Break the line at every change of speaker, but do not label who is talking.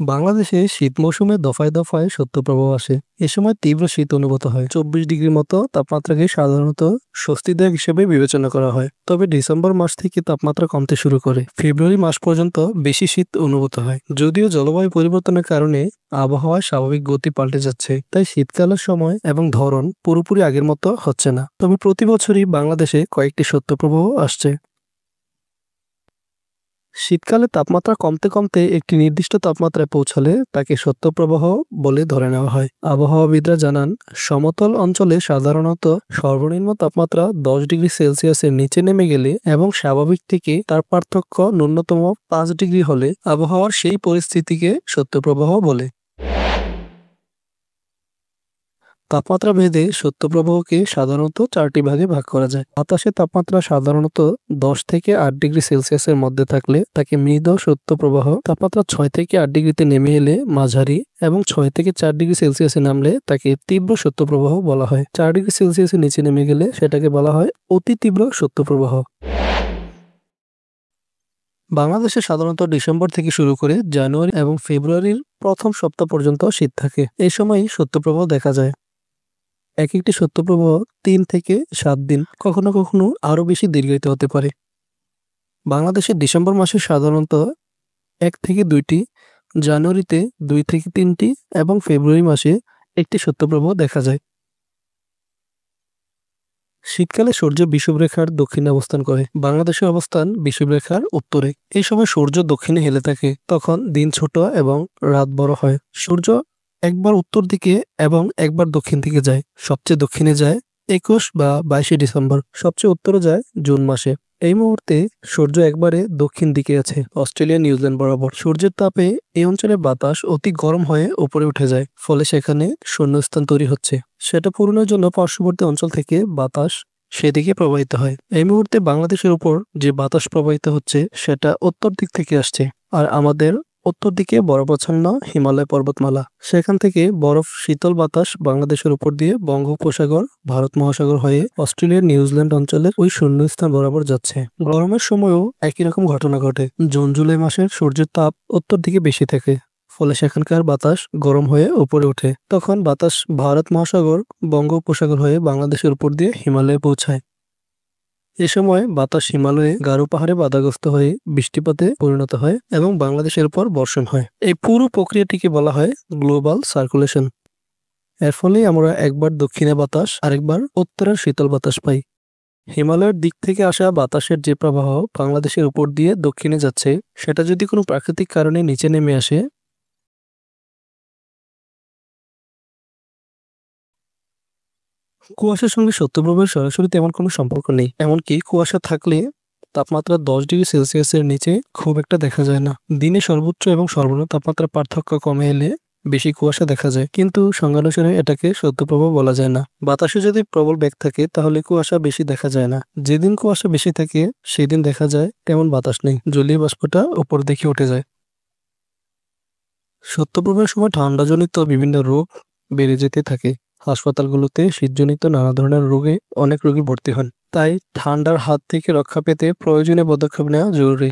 বাংলাদেশে শীত মৌসুমে দফায় দফায় শৈত্যপ্রবাহ আসে। এ সময় তীব্র শীত অনুভূত হয়। 24 ডিগ্রির মতো তাপমাত্রাকে সাধারণত স্বস্তিদায়ক হিসেবে বিবেচনা করা হয়। তবে ডিসেম্বর মাস থেকে তাপমাত্রা কমতে শুরু করে ফেব্রুয়ারি মাস পর্যন্ত বেশি শীত অনুভূত হয়। যদিও জলবায়ু পরিবর্তনের কারণে আবহাওয়ার স্বাভাবিক গতি পাল্টে যাচ্ছে, তাই শীতকালের সময় এবং ধরন পুরোপুরি আগের মতো হচ্ছে না। তবে প্রতি বছরই বাংলাদেশে কয়েকটি শৈত্যপ্রবাহ আসছে। শীতকালে তাপমাত্রা কমতে কমতে একটি নির্দিষ্ট তাপমাত্রায় পৌঁছালে তাকে শৈত্যপ্রবাহ বলে ধরে নেওয়া হয়। আবহাওয়াবিদরা জানান, সমতল অঞ্চলে সাধারণত সর্বনিম্ন তাপমাত্রা 10 ডিগ্রি সেলসিয়াসের নিচে নেমে গেলে এবং স্বাভাবিক থেকে তার পার্থক্য ন্যূনতম 5 ডিগ্রি হলে আবহাওয়ার সেই পরিস্থিতিকে শৈত্যপ্রবাহ বলে। তাপমাত্রা ভেদে শৈত্যপ্রবাহকে সাধারণত 4টি ভাগে ভাগ করা যায়। বাতাসের তাপমাত্রা সাধারণত 10 থেকে 8 ডিগ্রি সেলসিয়াসের মধ্যে থাকলে তাকে মৃদু শৈত্যপ্রবাহ, তাপমাত্রা 6 থেকে 8 ডিগ্রিতে নেমে এলে মাঝারি এবং 6 থেকে 4 ডিগ্রি সেলসিয়াসে নামলে তাকে তীব্র শৈত্যপ্রবাহ বলা হয়। 4 ডিগ্রি সেলসিয়াসের নিচে নেমে গেলে সেটাকে বলা হয় অতি তীব্র শৈত্যপ্রবাহ। বাংলাদেশে সাধারণত ডিসেম্বর থেকে শুরু করে জানুয়ারি এবং ফেব্রুয়ারির প্রথম সপ্তাহ পর্যন্ত শীত থাকে। এই সময়ই শৈত্যপ্রবাহ দেখা যায়। একেকটি শৈত্যপ্রবাহ ৩ থেকে ৭ দিন, কখনো কখনো আরও বেশি দীর্ঘায়িত হতে পারে। বাংলাদেশে ডিসেম্বর মাসে সাধারণত ১ থেকে ২টি, জানুয়ারিতে ২ থেকে ৩টি এবং ফেব্রুয়ারি মাসে একটি শৈত্যপ্রবাহ দেখা যায়। শীতকালে সূর্য বিষুবরেখার দক্ষিণে অবস্থান করে। বাংলাদেশের অবস্থান বিষুবরেখার উত্তরে। এই সময় সূর্য দক্ষিণে হেলে থাকে। তখন দিন ছোট এবং রাত বড় হয়। সূর্য একবার উত্তর দিকে এবং একবার দক্ষিণ দিকে যায়। সবচেয়ে দক্ষিণে যায় ২১ বা ২২শে ডিসেম্বর। সবচেয়ে উত্তরে যায় জুন মাসে। এই মুহূর্তে সূর্য একবারে দক্ষিণ দিকে আছে, অস্ট্রেলিয়া নিউজিল্যান্ড বরাবর। সূর্যের তাপে এই অঞ্চলের বাতাস অতি গরম হয়ে উপরে উঠে যায়, ফলে সেখানে শূন্যস্থান তৈরি হচ্ছে। সেটা পূরণের জন্য পার্শ্ববর্তী অঞ্চল থেকে বাতাস সেদিকে প্রবাহিত হয়। এই মুহূর্তে বাংলাদেশের উপর যে বাতাস প্রবাহিত হচ্ছে সেটা উত্তর দিক থেকে আসছে, আর আমাদের উত্তর দিকে বরফাচ্ছন্ন হিমালয় পর্বতমালা। সেখান থেকে বরফ শীতল বাতাস বাংলাদেশের উপর দিয়ে বঙ্গোপসাগর, ভারত মহাসাগর হয়ে অস্ট্রেলিয়ার নিউজিল্যান্ড অঞ্চলের ওই শূন্যস্থান বরাবর যাচ্ছে। গরমের সময়ও একই রকম ঘটনা ঘটে। জুন জুলাই মাসের সূর্যের তাপ উত্তর দিকে বেশি থাকে, ফলে সেখানকার বাতাস গরম হয়ে উপরে ওঠে। তখন বাতাস ভারত মহাসাগর, বঙ্গোপসাগর হয়ে বাংলাদেশের উপর দিয়ে হিমালয়ে পৌঁছায়। এ সময় বাতাস হিমালয়ে গারো পাহাড়ে বাধাগ্রস্ত হয়ে বৃষ্টিপাতে পরিণত হয় এবং বাংলাদেশের উপর বর্ষণ হয়। এই পুরো প্রক্রিয়াটিকে বলা হয় গ্লোবাল সার্কুলেশন। এর ফলেই আমরা একবার দক্ষিণে বাতাস, আরেকবার উত্তরের শীতল বাতাস পাই। হিমালয়ের দিক থেকে আসা বাতাসের যে প্রবাহ বাংলাদেশের উপর দিয়ে দক্ষিণে যাচ্ছে, সেটা যদি কোনো প্রাকৃতিক কারণে নিচে নেমে আসে, কুয়াশার সঙ্গে শৈত্যপ্রবাহের সরাসরি তেমন কোনো সম্পর্ক নেই। এমনকি কুয়াশা থাকলে তাপমাত্রা ১০ ডিগ্রি সেলসিয়াসের নিচে খুব একটা দেখা যায় না। দিনে সর্বোচ্চ এবং সর্বনিম্ন তাপমাত্রার পার্থক্য কমে এলে বেশি কুয়াশা দেখা যায়, কিন্তু সংজ্ঞানুসারে এটাকে শৈত্যপ্রবাহ বলা যায় না। বাতাসে যদি প্রবল বেগ থাকে তাহলে কুয়াশা বেশি দেখা যায় না। যেদিন কুয়াশা বেশি থাকে সেদিন দেখা যায় তেমন বাতাস নেই, জলীয় বাষ্পটা উপর দিকে উঠে যায়। শৈত্যপ্রবাহের সময় ঠান্ডাজনিত বিভিন্ন রোগ বেড়ে যেতে থাকে। হাসপাতালগুলোতে শীতজনিত নানা ধরনের রোগে অনেক রোগী ভর্তি হন। তাই ঠান্ডার হাত থেকে রক্ষা পেতে প্রয়োজনীয় পদক্ষেপ নেওয়া জরুরি।